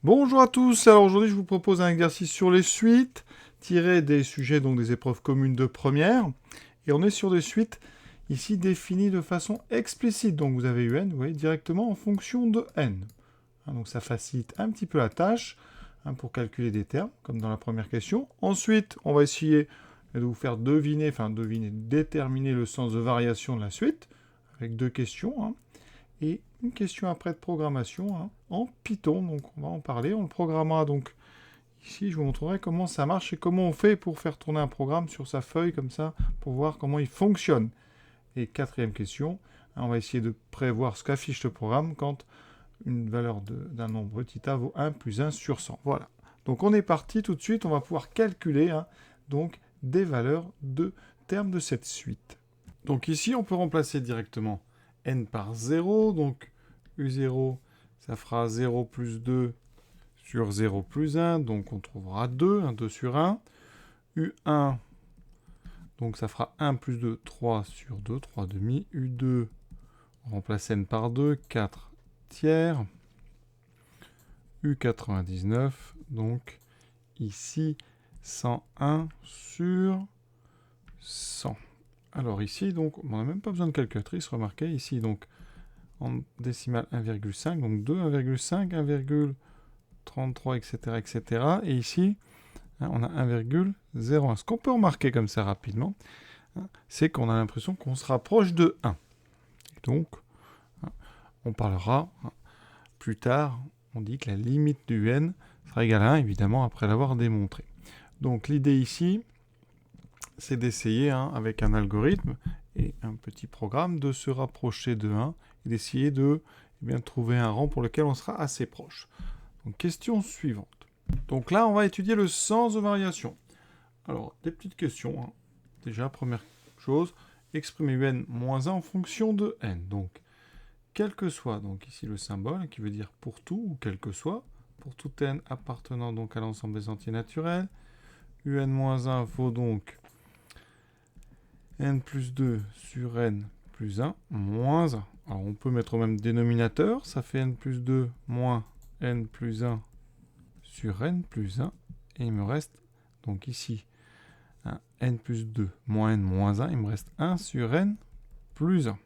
Bonjour à tous, alors aujourd'hui je vous propose un exercice sur les suites, tiré des sujets, donc des épreuves communes de première, et on est sur des suites ici définies de façon explicite, donc vous avez un, vous voyez, directement en fonction de n. Donc ça facilite un petit peu la tâche pour calculer des termes, comme dans la première question. Ensuite, on va essayer de vous faire deviner, déterminer le sens de variation de la suite, avec deux questions, et une question après de programmation en Python. Donc on va en parler. On le programmera donc ici. Je vous montrerai comment ça marche et comment on fait pour faire tourner un programme sur sa feuille comme ça pour voir comment il fonctionne. Et quatrième question, on va essayer de prévoir ce qu'affiche le programme quand une valeur d'un nombre θ vaut 1 plus 1 sur 100. Voilà. Donc on est parti tout de suite. On va pouvoir calculer donc des valeurs de termes de cette suite. Donc ici, on peut remplacer directement n par 0. Donc U0, ça fera 0 plus 2 sur 0 plus 1. Donc on trouvera 2, 2 sur 1. U1, donc ça fera 1 plus 2, 3 sur 2, 3 demi. U2, on remplace n par 2, 4 tiers. U99, donc ici 101 sur 100. Alors ici, donc, on n'a même pas besoin de calculatrice, remarquez, ici, donc, en décimale 1,5, donc 2, 1,5, 1,33, etc., etc. Et ici, on a 1,01. Ce qu'on peut remarquer comme ça rapidement, c'est qu'on a l'impression qu'on se rapproche de 1. Donc, on parlera plus tard, on dit que la limite du n sera égale à 1, évidemment, après l'avoir démontré. Donc l'idée ici, c'est d'essayer, avec un algorithme et un petit programme, de se rapprocher de 1 et d'essayer de trouver un rang pour lequel on sera assez proche. Donc question suivante. Donc là, on va étudier le sens de variation. Alors, des petites questions. Déjà, première chose, exprimer un moins 1 en fonction de n. Donc, quel que soit, donc ici le symbole, qui veut dire pour tout, ou quel que soit, pour tout n appartenant donc à l'ensemble des entiers naturels, un-1 vaut donc n plus 2 sur n plus 1 moins 1. Alors on peut mettre au même dénominateur, ça fait n plus 2 moins n plus 1 sur n plus 1. Et il me reste donc ici n plus 2 moins n moins 1, il me reste 1 sur n plus 1.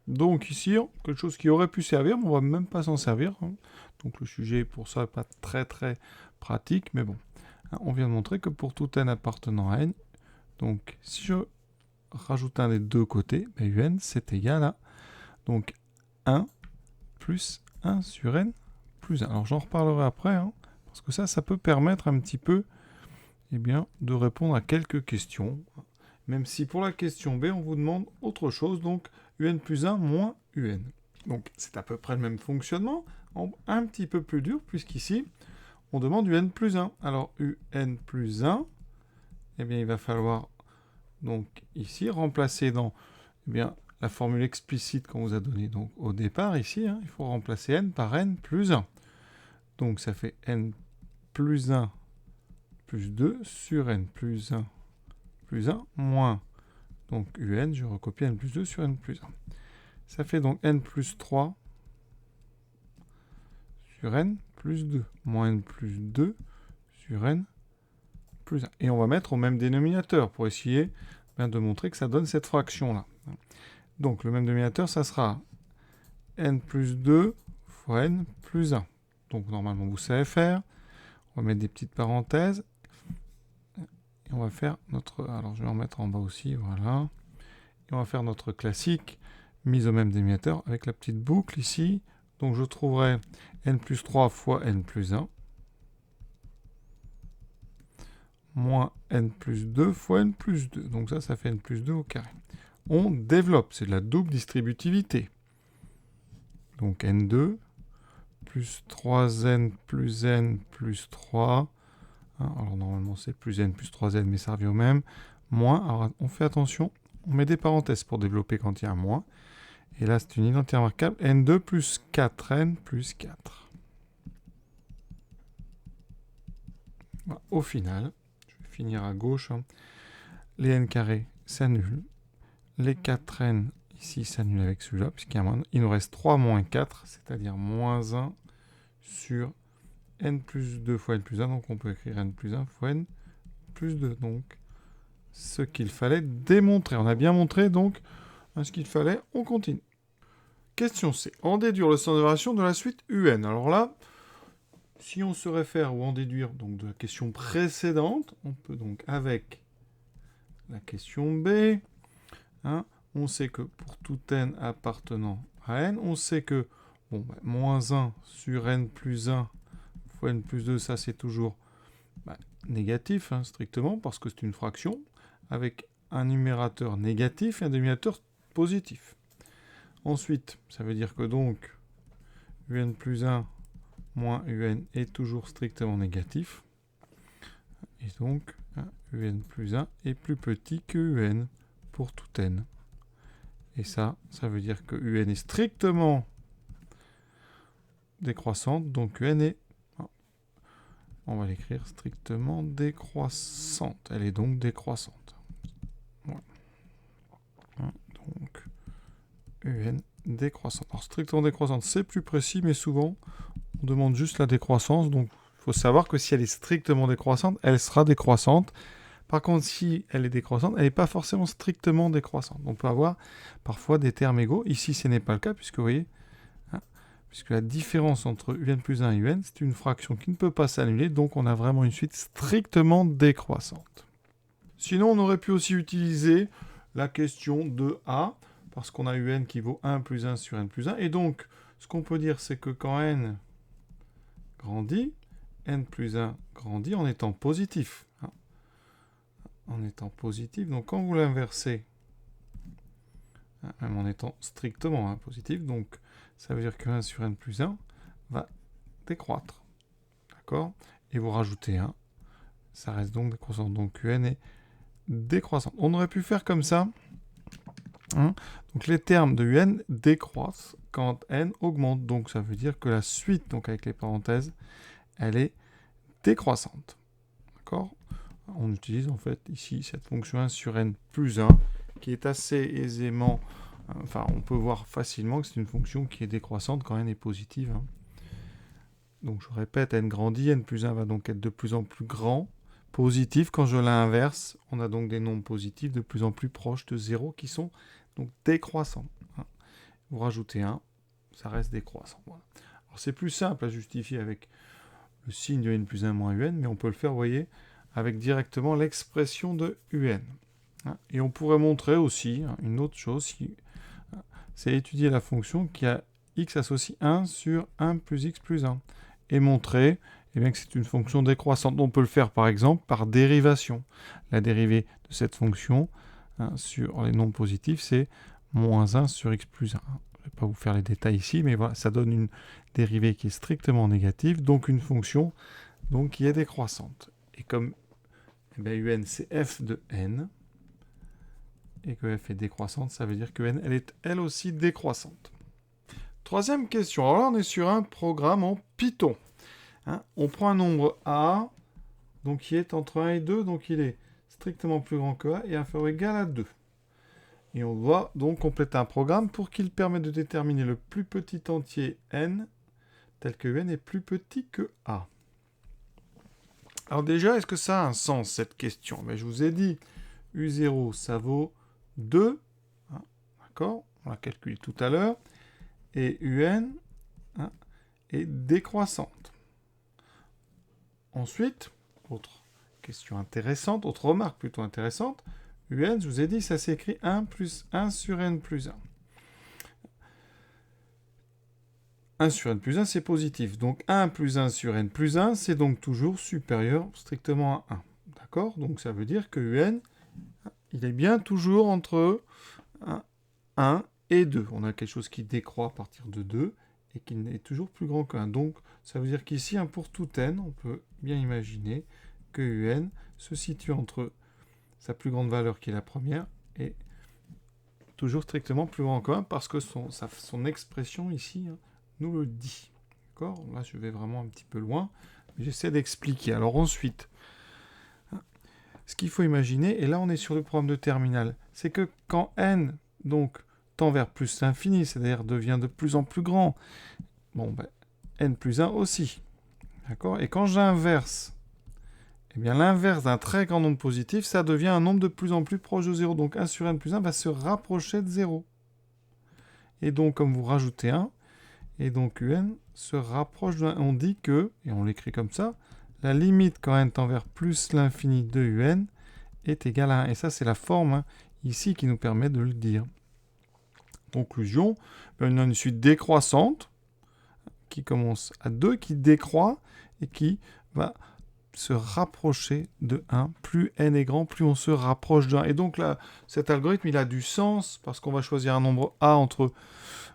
Donc ici, quelque chose qui aurait pu servir, mais on ne va même pas s'en servir. Donc le sujet pour ça n'est pas très très pratique, mais bon. On vient de montrer que pour tout n appartenant à n, donc si je rajoute un des deux côtés, un c'est égal à donc 1 plus 1 sur n plus 1. Alors j'en reparlerai après, parce que ça peut permettre un petit peu de répondre à quelques questions. Même si pour la question B, on vous demande autre chose, donc un plus 1 moins un. Donc c'est à peu près le même fonctionnement, un petit peu plus dur, puisqu'ici, on demande un plus 1. Alors un plus 1, il va falloir donc ici remplacer dans la formule explicite qu'on vous a donnée donc, au départ, ici, il faut remplacer n par n plus 1. Donc ça fait n plus 1 plus 2 sur n plus 1 plus 1 moins donc un, je recopie n plus 2 sur n plus 1. Ça fait donc n plus 3 sur n plus 2 moins n plus 2 sur n plus 1. Et on va mettre au même dénominateur pour essayer de montrer que ça donne cette fraction-là. Donc le même dénominateur, ça sera n plus 2 fois n plus 1. Donc normalement, vous savez faire. On va mettre des petites parenthèses. Et on va faire notre... Alors je vais en mettre en bas aussi, voilà. Et on va faire notre classique mise au même dénominateur avec la petite boucle ici. Donc je trouverai n plus 3 fois n plus 1 moins n plus 2 fois n plus 2. Donc ça fait n plus 2 au carré. On développe, c'est de la double distributivité. Donc n2 plus 3n plus n plus 3. Alors normalement c'est plus n plus 3n, mais ça revient au même. Moins, alors on fait attention, on met des parenthèses pour développer quand il y a un moins. Et là c'est une identité remarquable, n2 plus 4n plus 4. Voilà. Au final, je vais finir à gauche, les n carrés s'annulent. Les 4n ici s'annulent avec celui-là, puisqu'il y a un moins. Il nous reste 3 moins 4, c'est-à-dire moins 1 sur n plus 2 fois n plus 1, donc on peut écrire n plus 1 fois n plus 2. Donc, ce qu'il fallait démontrer. On a bien montré, donc, ce qu'il fallait, on continue. Question C. En déduire le sens de variation de la suite UN. Alors là, si on se réfère ou en déduire donc, de la question précédente, on peut donc, avec la question B, on sait que pour tout n appartenant à n, on sait que moins 1 sur n plus 1 fois n plus 2, ça c'est toujours négatif, strictement, parce que c'est une fraction, avec un numérateur négatif et un dénominateur positif. Ensuite, ça veut dire que donc, un plus 1 moins un est toujours strictement négatif. Et donc, un plus 1 est plus petit que un pour tout n. Et ça veut dire que un est strictement décroissante, donc un est, on va l'écrire strictement décroissante. Elle est donc décroissante. Voilà. Donc, un décroissante. Alors, strictement décroissante, c'est plus précis, mais souvent, on demande juste la décroissance. Donc, il faut savoir que si elle est strictement décroissante, elle sera décroissante. Par contre, si elle est décroissante, elle n'est pas forcément strictement décroissante. On peut avoir parfois des termes égaux. Ici, ce n'est pas le cas, puisque vous voyez, puisque la différence entre un plus 1 et un, c'est une fraction qui ne peut pas s'annuler, donc on a vraiment une suite strictement décroissante. Sinon, on aurait pu aussi utiliser la question de A, parce qu'on a un qui vaut 1 plus 1 sur n plus 1, et donc, ce qu'on peut dire, c'est que quand n grandit, n plus 1 grandit en étant positif. En étant positif, donc quand vous l'inversez, même en étant strictement positif, donc ça veut dire que 1 sur n plus 1 va décroître. D'accord? Et vous rajoutez 1, ça reste donc décroissant. Donc un est décroissant. On aurait pu faire comme ça. Donc les termes de un décroissent quand n augmente. Donc ça veut dire que la suite, donc avec les parenthèses, elle est décroissante. D'accord? On utilise en fait ici cette fonction 1 sur n plus 1 qui est assez aisément, on peut voir facilement que c'est une fonction qui est décroissante quand n est positive. Donc je répète, n grandit, n plus 1 va donc être de plus en plus grand. Positif, quand je l'inverse, on a donc des nombres positifs de plus en plus proches de 0 qui sont donc décroissants. Vous rajoutez 1, ça reste décroissant. Voilà. Alors c'est plus simple à justifier avec le signe de n plus 1 moins un, mais on peut le faire, vous voyez, avec directement l'expression de un. Et on pourrait montrer aussi une autre chose, c'est étudier la fonction qui a x associe 1 sur 1 plus x plus 1. Et montrer que c'est une fonction décroissante. On peut le faire par exemple par dérivation. La dérivée de cette fonction sur les nombres positifs, c'est moins 1 sur x plus 1. Je ne vais pas vous faire les détails ici, mais voilà, ça donne une dérivée qui est strictement négative, donc une fonction qui est décroissante. Et comme un c'est f de n, et que f est décroissante, ça veut dire que n, elle est elle aussi décroissante. Troisième question. Alors là, on est sur un programme en Python. On prend un nombre a, donc qui est entre 1 et 2, donc il est strictement plus grand que a et inférieur ou égal à 2. Et on doit donc compléter un programme pour qu'il permette de déterminer le plus petit entier n, tel que n est plus petit que a. Alors déjà, est-ce que ça a un sens, cette question? Je vous ai dit, u0, ça vaut 2. D'accord? On l'a calculé tout à l'heure. Et un est décroissante. Ensuite, autre question intéressante, autre remarque plutôt intéressante, un, je vous ai dit, ça s'écrit 1 plus 1 sur n plus 1. 1 sur n plus 1, c'est positif. Donc 1 plus 1 sur n plus 1, c'est donc toujours supérieur strictement à 1. D'accord? Donc ça veut dire que un, il est bien toujours entre 1 et 2. On a quelque chose qui décroît à partir de 2 et qui est toujours plus grand que 1. Donc ça veut dire qu'ici, pour tout n, on peut bien imaginer que un se situe entre sa plus grande valeur qui est la première et toujours strictement plus grand que 1 parce que son expression ici nous le dit. D'accord? Là, je vais vraiment un petit peu loin, mais j'essaie d'expliquer. Alors ensuite, ce qu'il faut imaginer, et là on est sur le problème de terminal, c'est que quand n donc tend vers plus l'infini, c'est-à-dire devient de plus en plus grand, n plus 1 aussi. D'accord? Et quand j'inverse, eh bien l'inverse d'un très grand nombre positif, ça devient un nombre de plus en plus proche de 0. Donc 1 sur n plus 1 va se rapprocher de 0. Et donc, comme vous rajoutez 1, et donc un se rapproche de 1. On dit que, et on l'écrit comme ça, la limite quand n tend vers plus l'infini de un est égale à 1. Et ça, c'est la forme ici qui nous permet de le dire. Conclusion, on a une suite décroissante qui commence à 2, qui décroît et qui va se rapprocher de 1. Plus n est grand, plus on se rapproche de 1. Et donc là, cet algorithme, il a du sens parce qu'on va choisir un nombre a entre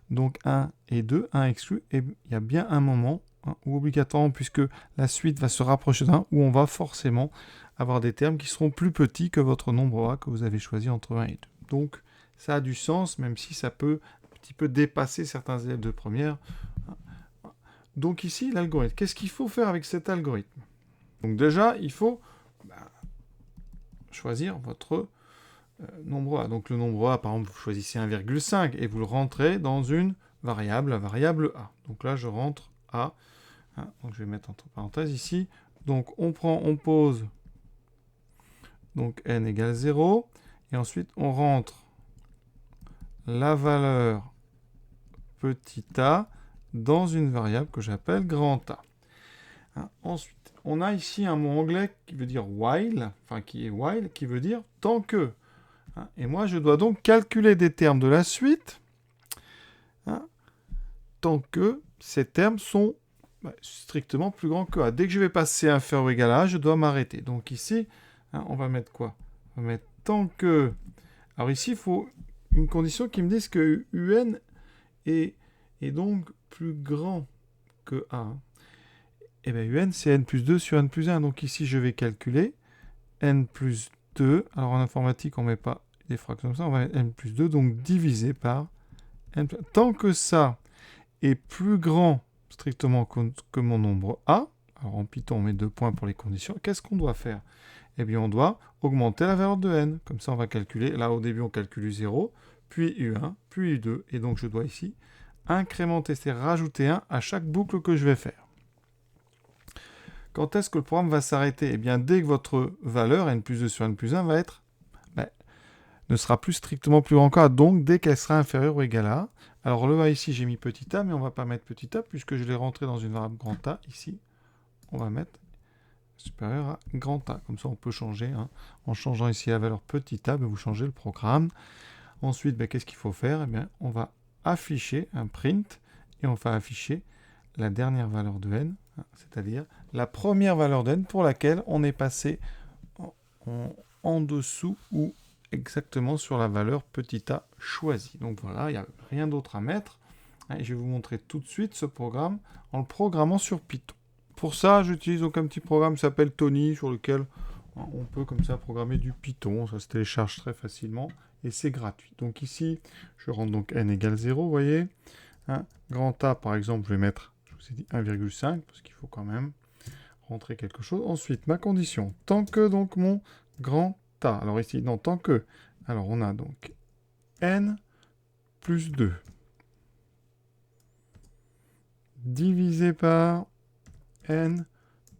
donc 1 et 2, 1 exclu, et il y a bien un moment où obligatoirement, puisque la suite va se rapprocher d'1, où on va forcément avoir des termes qui seront plus petits que votre nombre a que vous avez choisi entre 1 et 2. Donc ça a du sens, même si ça peut un petit peu dépasser certains élèves de première. Donc ici, l'algorithme. Qu'est-ce qu'il faut faire avec cet algorithme? Donc déjà, il faut choisir votre nombre A. Donc le nombre A, par exemple, vous choisissez 1,5 et vous le rentrez dans une variable, la variable A. Donc là, je rentre A. Donc je vais mettre entre parenthèses ici. Donc on pose donc n égale 0. Et ensuite, on rentre la valeur petit a dans une variable que j'appelle grand A. Ensuite, on a ici un mot anglais qui veut dire while, enfin qui est while, qui veut dire tant que. Et moi, je dois donc calculer des termes de la suite tant que ces termes sont strictement plus grands que A. Dès que je vais passer inférieur ou égal à A, je dois m'arrêter. Donc ici, on va mettre quoi? On va mettre tant que... Alors ici, il faut une condition qui me dise que UN est donc plus grand que A. Et bien UN, c'est n plus 2 sur n plus 1. Donc ici, je vais calculer n plus 2. Alors en informatique, on ne met pas des fractions comme ça. On va mettre n plus 2, donc divisé par n plus 1. Tant que ça est plus grand strictement que mon nombre A, alors en Python, on met 2 points pour les conditions, qu'est-ce qu'on doit faire? Eh bien, on doit augmenter la valeur de n. Comme ça, on va calculer. Là, au début, on calcule U0, puis U1, puis U2. Et donc, je dois ici incrémenter, c'est-à-dire rajouter 1 à chaque boucle que je vais faire. Quand est-ce que le programme va s'arrêter? Eh bien, dès que votre valeur, n plus 2 sur n plus 1, va être, ne sera plus strictement plus grand qu'A, donc dès qu'elle sera inférieure ou égale à A. Alors le A ici, j'ai mis petit a, mais on ne va pas mettre petit a, puisque je l'ai rentré dans une variable grand A. Ici, on va mettre supérieur à grand A. Comme ça, on peut changer. En changeant ici la valeur petit a, vous changez le programme. Ensuite, qu'est-ce qu'il faut faire? Eh bien, on va afficher un print, et on va afficher la dernière valeur de n, c'est-à-dire la première valeur de n pour laquelle on est passé en dessous ou exactement sur la valeur petit a choisie. Donc voilà, il n'y a rien d'autre à mettre. Et je vais vous montrer tout de suite ce programme en le programmant sur Python. Pour ça, j'utilise donc un petit programme qui s'appelle Tony, sur lequel on peut comme ça programmer du Python. Ça se télécharge très facilement et c'est gratuit. Donc ici, je rentre donc n égale 0, vous voyez. Grand A, par exemple, je vais mettre, je vous ai dit 1,5, parce qu'il faut quand même rentrer quelque chose. Ensuite, ma condition, tant que donc mon grand A. Alors ici, non, tant que. Alors on a donc n plus 2 divisé par n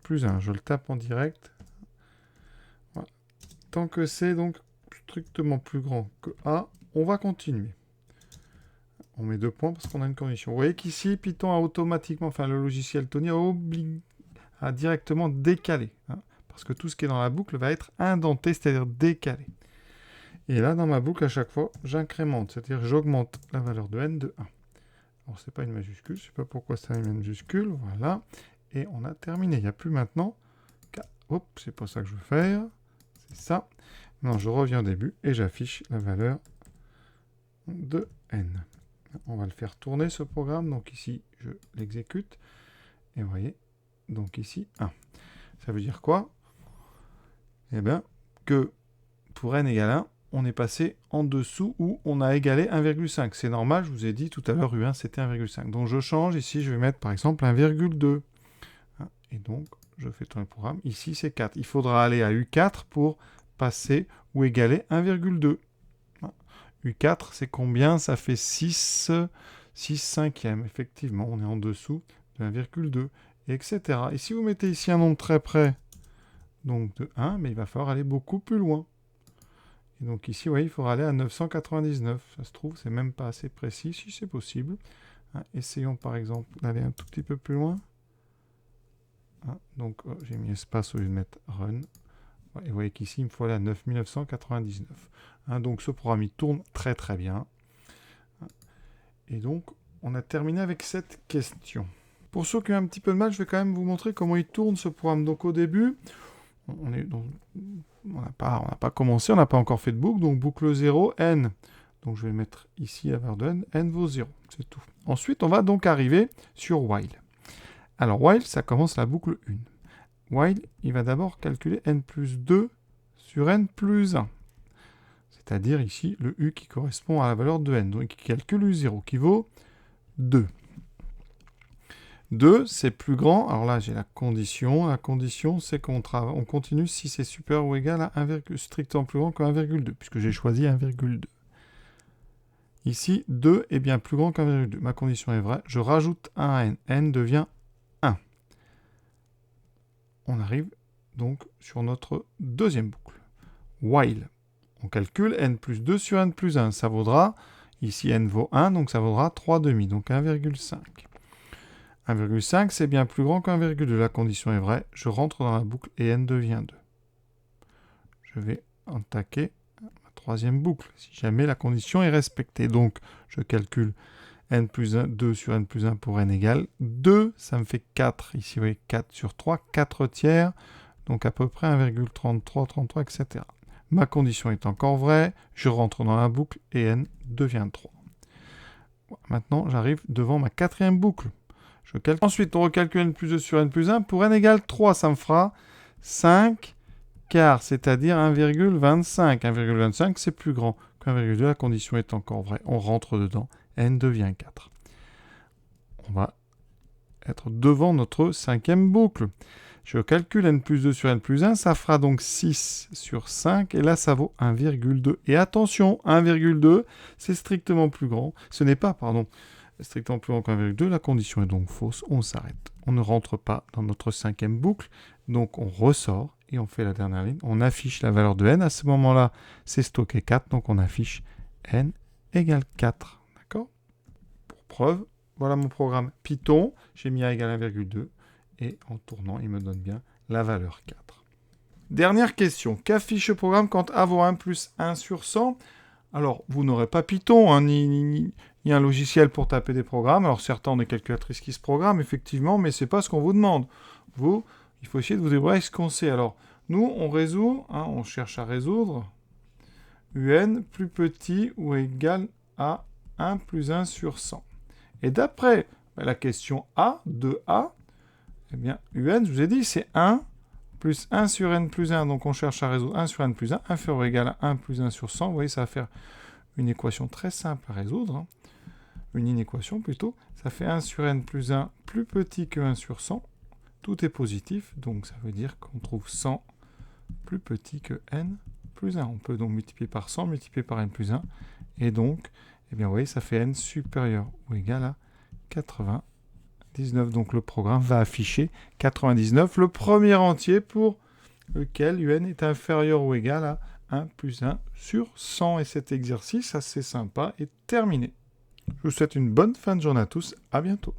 plus 1. Je le tape en direct. Voilà. Tant que c'est donc strictement plus grand que A, on va continuer. On met 2 points parce qu'on a une condition. Vous voyez qu'ici, Python a automatiquement, enfin le logiciel Tony a directement décalé. Parce que tout ce qui est dans la boucle va être indenté, c'est-à-dire décalé. Et là, dans ma boucle, à chaque fois, j'incrémente, c'est-à-dire j'augmente la valeur de n de 1. Alors, c'est pas une majuscule, je ne sais pas pourquoi c'est une majuscule, voilà. Et on a terminé. Il n'y a plus maintenant hop, c'est pas ça que je veux faire. C'est ça. Non, je reviens au début et j'affiche la valeur de n. On va le faire tourner, ce programme. Donc ici, je l'exécute. Et vous voyez, donc ici, 1. Ça veut dire quoi? Eh bien, que pour n égale 1, on est passé en dessous où on a égalé 1,5. C'est normal, je vous ai dit tout à l'heure, U1, c'était 1,5. Donc je change, ici, je vais mettre par exemple 1,2. Et donc, je fais tourner le programme. Ici, c'est 4. Il faudra aller à U4 pour passer ou égaler 1,2. U4, c'est combien? Ça fait 6 cinquièmes. Effectivement, on est en dessous de 1,2. etc. Et si vous mettez ici un nombre très près, donc de 1, mais il va falloir aller beaucoup plus loin. Et donc ici, vous voyez, il faudra aller à 999. Ça se trouve, c'est même pas assez précis, si c'est possible. Hein, essayons par exemple d'aller un tout petit peu plus loin. Hein, donc j'ai mis espace au lieu de mettre run. Et vous voyez qu'ici, il me faut aller à 9999. Hein, donc ce programme, il tourne très très bien. Et donc, on a terminé avec cette question. Pour ceux qui ont un petit peu de mal, je vais quand même vous montrer comment il tourne ce programme. Donc au début, on n'a pas commencé, on n'a pas encore fait de boucle, donc boucle 0, n. Donc je vais mettre ici la valeur de n, n vaut 0, c'est tout. Ensuite, on va donc arriver sur while. Alors while, ça commence la boucle 1. While, il va d'abord calculer n plus 2 sur n plus 1. C'est-à-dire ici le u qui correspond à la valeur de n. Donc il calcule u0 qui vaut 2. 2, c'est plus grand. Alors là, j'ai la condition. La condition, c'est qu'on continue si c'est supérieur ou égal à 1, strictement plus grand que 1,2, puisque j'ai choisi 1,2. Ici, 2 est bien plus grand qu'1,2. Ma condition est vraie. Je rajoute 1 à n. n devient 1. On arrive donc sur notre deuxième boucle. While. On calcule n plus 2 sur n plus 1. Ça vaudra, ici n vaut 1, donc ça vaudra 3,5, donc 1,5. 1,5, c'est bien plus grand qu'1,2. La condition est vraie. Je rentre dans la boucle et n devient 2. Je vais attaquer ma troisième boucle, si jamais la condition est respectée. Donc, je calcule n plus 1, 2 sur n plus 1 pour n égale 2. Ça me fait 4. Ici, vous voyez, 4 sur 3, 4 tiers. Donc, à peu près 1,33, 33, etc. Ma condition est encore vraie. Je rentre dans la boucle et n devient 3. Maintenant, j'arrive devant ma quatrième boucle. Ensuite, on recalcule n plus 2 sur n plus 1. Pour n égale 3, ça me fera 5 quarts, c'est-à-dire 1,25. 1,25, c'est plus grand qu'1,2. La condition est encore vraie. On rentre dedans. N devient 4. On va être devant notre cinquième boucle. Je calcule n plus 2 sur n plus 1. Ça fera donc 6 sur 5. Et là, ça vaut 1,2. Et attention, 1,2, c'est strictement plus grand. Ce n'est pas, pardon, strictement plus grand qu'1,2, la condition est donc fausse, on s'arrête. On ne rentre pas dans notre cinquième boucle, donc on ressort et on fait la dernière ligne. On affiche la valeur de n, à ce moment-là, c'est stocké 4, donc on affiche n égale 4. D'accord? Pour preuve, voilà mon programme Python, j'ai mis a égale 1,2, et en tournant, il me donne bien la valeur 4. Dernière question, qu'affiche le programme quand a vaut 1 plus 1 sur 100? Alors, vous n'aurez pas Python, hein, ni un logiciel pour taper des programmes. Alors, certains ont des calculatrices qui se programment, effectivement, mais ce n'est pas ce qu'on vous demande. Vous, il faut essayer de vous débrouiller avec ce qu'on sait. Alors, nous, on résout, hein, on cherche à résoudre un plus petit ou égal à 1 plus 1 sur 100. Et d'après la question A, de A, eh bien, un, je vous ai dit, c'est 1 plus 1 sur n plus 1. Donc, on cherche à résoudre 1 sur n plus 1, inférieur ou égal à 1 plus 1 sur 100. Vous voyez, ça va faire une équation très simple à résoudre. Hein. Une inéquation plutôt. Ça fait 1 sur n plus 1 plus petit que 1 sur 100. Tout est positif, donc ça veut dire qu'on trouve 100 plus petit que n plus 1. On peut donc multiplier par 100, multiplier par n plus 1. Et donc, eh bien, vous voyez, ça fait n supérieur ou égal à 99. Donc le programme va afficher 99, le premier entier pour lequel un est inférieur ou égal à 1 plus 1 sur 100. Et cet exercice assez sympa est terminé. Je vous souhaite une bonne fin de journée à tous. À bientôt.